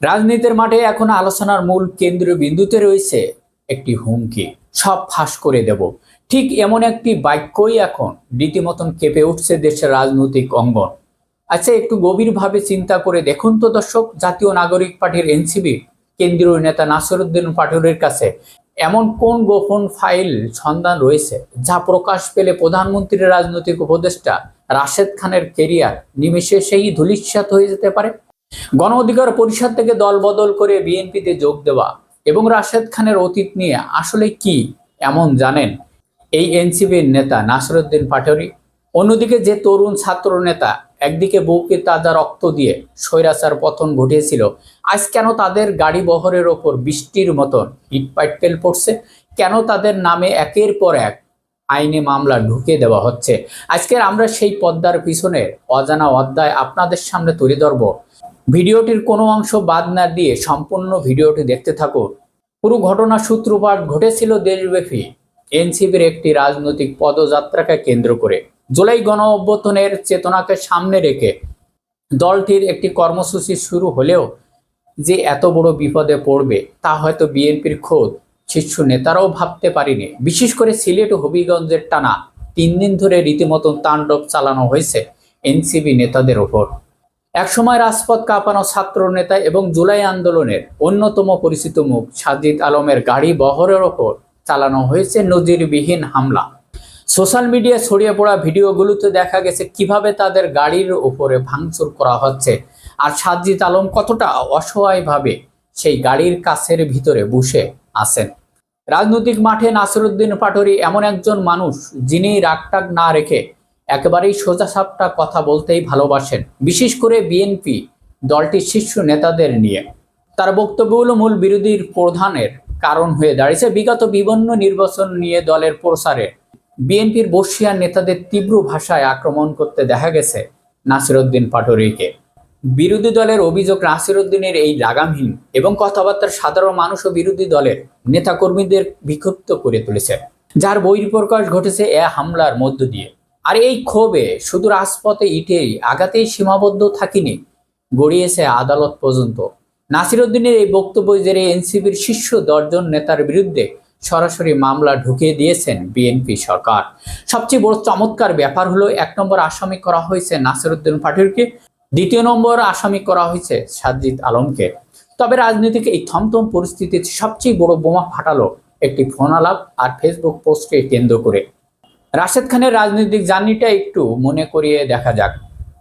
রাজনীতির মাঠে এখন আলোচনার মূল কেন্দ্রীয় বিন্দুতে রয়েছে একটি হুমকি, সব ফাঁস করে দেব। ঠিক এমন একটি বাক্যই এখন রীতিমতন কেঁপে উঠছে দেশের রাজনৈতিক অঙ্গন। আচ্ছা, একটু গভীরভাবে চিন্তা করে দেখুন তো দর্শক, জাতীয় নাগরিক পার্টির এনসিপি কেন্দ্রীয় নেতা নাসিরউদ্দিন পাটোয়ারির কাছে এমন কোন গোপন ফাইল সন্ধান রয়েছে যা প্রকাশ পেলে প্রধানমন্ত্রীর রাজনৈতিক উপদেষ্টা রাশেদ খানের কেরিয়ার নিমেষেই ধূলিসাৎ হয়ে যেতে পারে। গণ অধিকার পরিষদ থেকে দল বদল করে বিএনপিতে যোগ দেওয়া এবং রাশেদ খানের অতীত নিয়ে আসলে কি এমন জানেন এই এনসিপির নেতা নাসিরউদ্দিন পাটোয়ারি? অন্যদিকে যে তরুণ ছাত্র নেতা একদিকে বুকে তাজা রক্ত দিয়ে স্বৈরাচার পতন ঘটিয়েছিল, আজ কেন তাদের গাড়ি বহরের ওপর বৃষ্টির মতন ইটপাটকেল পড়ছে? কেন তাদের নামে একের পর এক আইনে মামলা ঢুকিয়ে দেওয়া হচ্ছে? আজকের আমরা সেই পদ্মার পিছনের অজানা অধ্যায় আপনাদের সামনে তুলে ধরব। ভিডিওটির কোনো অংশ বাদ না দিয়ে সম্পূর্ণ ভিডিওটি দেখতে থাকুন। পুরো ঘটনা সূত্রপাত ঘটেছিল দেশব্যাপী এনসিপির একটি রাজনৈতিক পদযাত্রাকে কেন্দ্র করে। জুলাই গণ অভ্যুত্থানের চেতনাকে সামনে রেখে দলটির একটি কর্মসূচি শুরু হলেও যে এত বড় বিপদে পড়বে তা হয়তো বিএনপির খোদ শীর্ষ নেতারাও ভাবতে পারেনি। বিশেষ করে সিলেট ও হবিগঞ্জের টানা 3 দিন ধরে রীতিমতো তাণ্ডব চালানো হয়েছে এনসিপি নেতাদের ওপর। একসময় রাজপথ কাঁপানো ছাত্র নেতা এবং জুলাই আন্দোলনের অন্যতম পরিচিত মুখ সাজিদ আলমের গাড়ি বহরের ওপর চালানো হয়েছে নজিরবিহীন হামলা। সোশ্যাল মিডিয়ায় ছড়িয়ে পড়া ভিডিওগুলোতে দেখা গেছে কিভাবে তাদের গাড়ির উপরে ভাঙচুর করা হচ্ছে, আর সাজিদ আলম কতটা অসহায়ভাবে সেই গাড়ির কাছের ভিতরে বসে আছেন। রাজনৈতিক মাঠে নাসিরউদ্দিন পাটোয়ারি এমন একজন মানুষ যিনি রাগটাগ না রেখে একেবারেই সোজাসাপটা কথা বলতেই ভালোবাসেন, বিশেষ করে বিএনপি দলটির শীর্ষ নেতাদের নিয়ে। তার বক্তব্যগুলো মূল বিরোধীর প্রধানের কারণ হয়ে দাঁড়িয়েছে। বিগত বিভিন্ন নির্বাচন নিয়ে দলের প্রচারে বিএনপির বর্ষিয়ান নেতাদের তীব্র ভাষায় আক্রমণ করতে দেখা গেছে নাসিরউদ্দিন পাটোয়ারিকে। বিরোধী দলের অভিযোগ, নাসিরউদ্দিনের এই লাগামহীন এবং কথাবার্তার সাধারণ মানুষ ও বিরোধী দলের নেতাকর্মীদের বিক্ষুব্ধ করে তুলেছে, যার বহিঃপ্রকাশ ঘটেছে এ হামলার মধ্য দিয়ে। আর এই ক্ষোভে শুধু রাজপথে ইটেই আঘাতেই সীমাবদ্ধ থাকেনি, গড়িয়েছে আদালত পর্যন্ত। নাসিরউদ্দিনের এই বক্তব্য জেরে এনসিপির শীর্ষ 10 জন নেতার বিরুদ্ধে সরাসরি মামলা ঢুকিয়ে দিয়েছেন বিএনপি সরকার। সবচেয়ে বড় চমৎকার ব্যাপার হলো, 1 নম্বর আসামি করা হয়েছে নাসিরউদ্দিন পাটোয়ারিকে, 2 নম্বর আসামি করা হয়েছে সাজিদ আলমকে। তবে রাজনৈতিক এই থমথম পরিস্থিতিতে সবচেয়ে বড় বোমা ফাটালো একটি ফোন আলাপ আর ফেসবুক পোস্টকে কেন্দ্র করে। রাশেদ খানের রাজনৈতিক জার্নিটা একটু মনে করিয়ে দেখা যাক।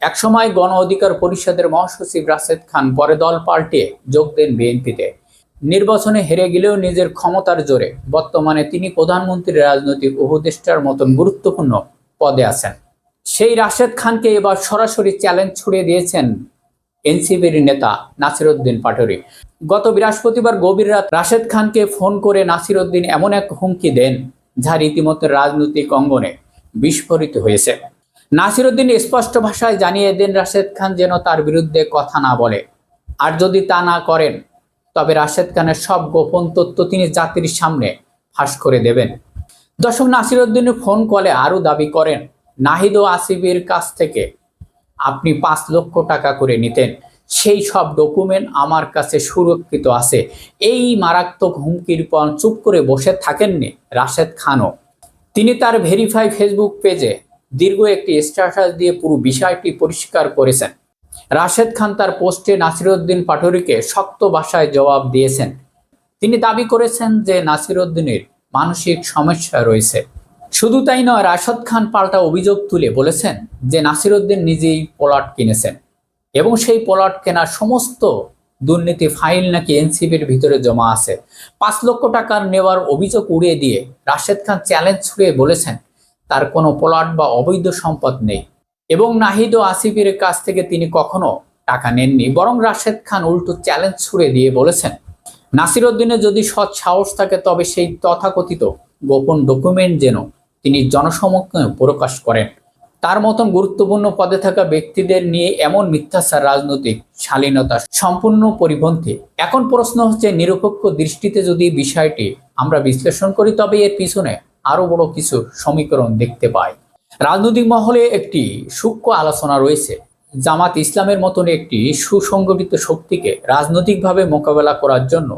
একসময় গণ অধিকার পরিষদের মহাসচিব রাশেদ খান পরে দল পাল্টে যোগ দেন বিএনপিতে। নির্বাচনে হেরে গেলেও নিজের ক্ষমতার জোরে বর্তমানে তিনি প্রধানমন্ত্রীর রাজনৈতিক উপদেষ্টার মতন গুরুত্বপূর্ণ পদে আছেন। সেই রাশেদ খানকে এবার সরাসরি চ্যালেঞ্জ ছুড়ে দিয়েছেন এনসিপির নেতা নাসিরউদ্দিন পাটোয়ারি। গত বৃহস্পতিবার গভীর রাত রাশেদ খানকে ফোন করে নাসিরউদ্দিন এমন এক হুমকি দেন যা রীতিমতো রাজনৈতিক অঙ্গনে বিস্ফোরিত হয়েছে। নাসিরউদ্দিন স্পষ্ট ভাষায় জানিয়ে দেন রাশেদ খান যেন তার বিরুদ্ধে কথা না বলে, আর যদি তা না করেন তবে রাশেদ খানের সব গোপন তথ্য তিনি জাতির সামনে ফাঁস করে দেবেন। দর্শক, নাসিরউদ্দিনের ফোন কলে আরও দাবি করেন, নাহিদ ও আসিফের কাছ থেকে আপনি 5 লক্ষ টাকা করে নিতেন, সেই সব ডকুমেন্ট আমার কাছে সুরক্ষিত আছে। এই মারাত্মক হুমকির পর চুপ করে বসে থাকেননি রাশেদ খানও। তিনি তার ভেরিফাই ফেসবুক পেজে দীর্ঘ একটি স্ট্যাটাস দিয়ে পুরো বিষয়টি পরিষ্কার করেছেন। রাশেদ খান তার পোস্টে নাসিরউদ্দিন পাটোয়ারিকে শক্ত ভাষায় জবাব দিয়েছেন। তিনি দাবি করেছেন যে নাসিরউদ্দিনের মানসিক সমস্যা রয়েছে। শুধু তাই নয়, রাশেদ খান পাল্টা অভিযোগ তুলে বলেছেন যে নাসিরউদ্দিন নিজেই প্লট কিনেছেন এবং সেই প্লট কেনার সমস্ত দুর্নীতি ফাইল নাকি এনসিপির ভিতরে জমা আছে। 5 লক্ষ টাকার নেওয়ার অভিযোগ উড়িয়ে দিয়ে রাশেদ খান চ্যালেঞ্জ ছুড়ে বলেছেন তার কোনো প্লট বা অবৈধ সম্পদ নেই এবং নাহিদ ও আসিফের কাছ থেকে তিনি কখনো টাকা নেননি। বরং রাশেদ খান উল্টো চ্যালেঞ্জ ছুড়ে দিয়ে বলেছেন, নাসিরউদ্দিনের যদি সৎ সাহস থাকে তবে সেই তথাকথিত গোপন ডকুমেন্ট যেন তিনি জনসমক্ষে প্রকাশ করেন। তার মতন গুরুত্বপূর্ণ পদে থাকা ব্যক্তিদের নিয়ে এমন মিথ্যাচার রাজনৈতিক শালীনতা সম্পূর্ণ পরিপন্থী। এখন প্রশ্ন হচ্ছে, নিরপেক্ষ দৃষ্টিতে যদি বিষয়টি আমরা বিশ্লেষণ করি তবে এর পিছনে আরো বড় কিছু সমীকরণ দেখতে পাই। রাজনৈতিক মহলে একটি সূক্ষ্ম আলোচনা রয়েছে জামাত ইসলামের মতন একটি সুসংগঠিত শক্তিকে রাজনৈতিকভাবে মোকাবেলা করার জন্য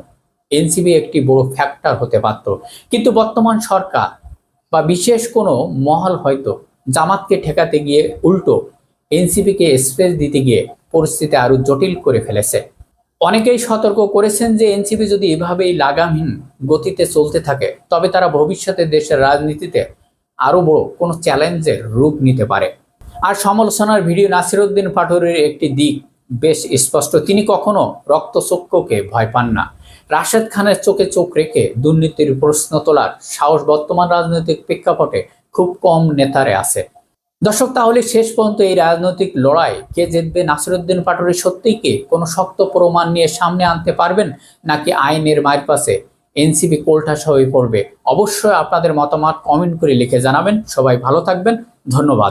এনসিপি একটি বড় ফ্যাক্টর হতে পারত। কিন্তু বর্তমান সরকার বা বিশেষ কোনো মহল হয়তো জামাতকে ঠেকাতে গিয়ে উল্টো এনসিপিকে স্পেস দিতে গিয়ে পরিস্থিতি আরো জটিল করে ফেলেছে। অনেকেই সতর্ক করেছেন যে এনসিপি যদি এভাবেই লাগামহীন গতিতে চলতে থাকে তবে তারা ভবিষ্যতে দেশের রাজনীতিতে আরো বড় কোনো চ্যালেঞ্জের রূপ নিতে পারে। আর সমালোচনার ভিডিও নাসিরউদ্দিন পাটোয়ারির একটি দিক বেশ স্পষ্ট, তিনি কখনো রক্তচক্ষুকে ভয় পান না। রাশেদ খানের চোখে চোখ রেখে দুর্নীতির প্রশ্ন তোলার সাহস বর্তমান রাজনৈতিক প্রেক্ষাপটে খুব কম নেতারে আছে। দর্শক, তাহলে শেষ পর্যন্ত এই রাজনৈতিক লড়াই কে জিতবে? নাসিরউদ্দিন পাটোয়ারি সত্যিই কি কোনো শক্ত প্রমাণ নিয়ে সামনে আনতে পারবেন, নাকি আইনের মায়ের পাশে এনসিপি কোলঠাসা হয়ে পড়বে? অবশ্যই আপনাদের মতামত কমেন্ট করে লিখে জানাবেন। সবাই ভালো থাকবেন, ধন্যবাদ।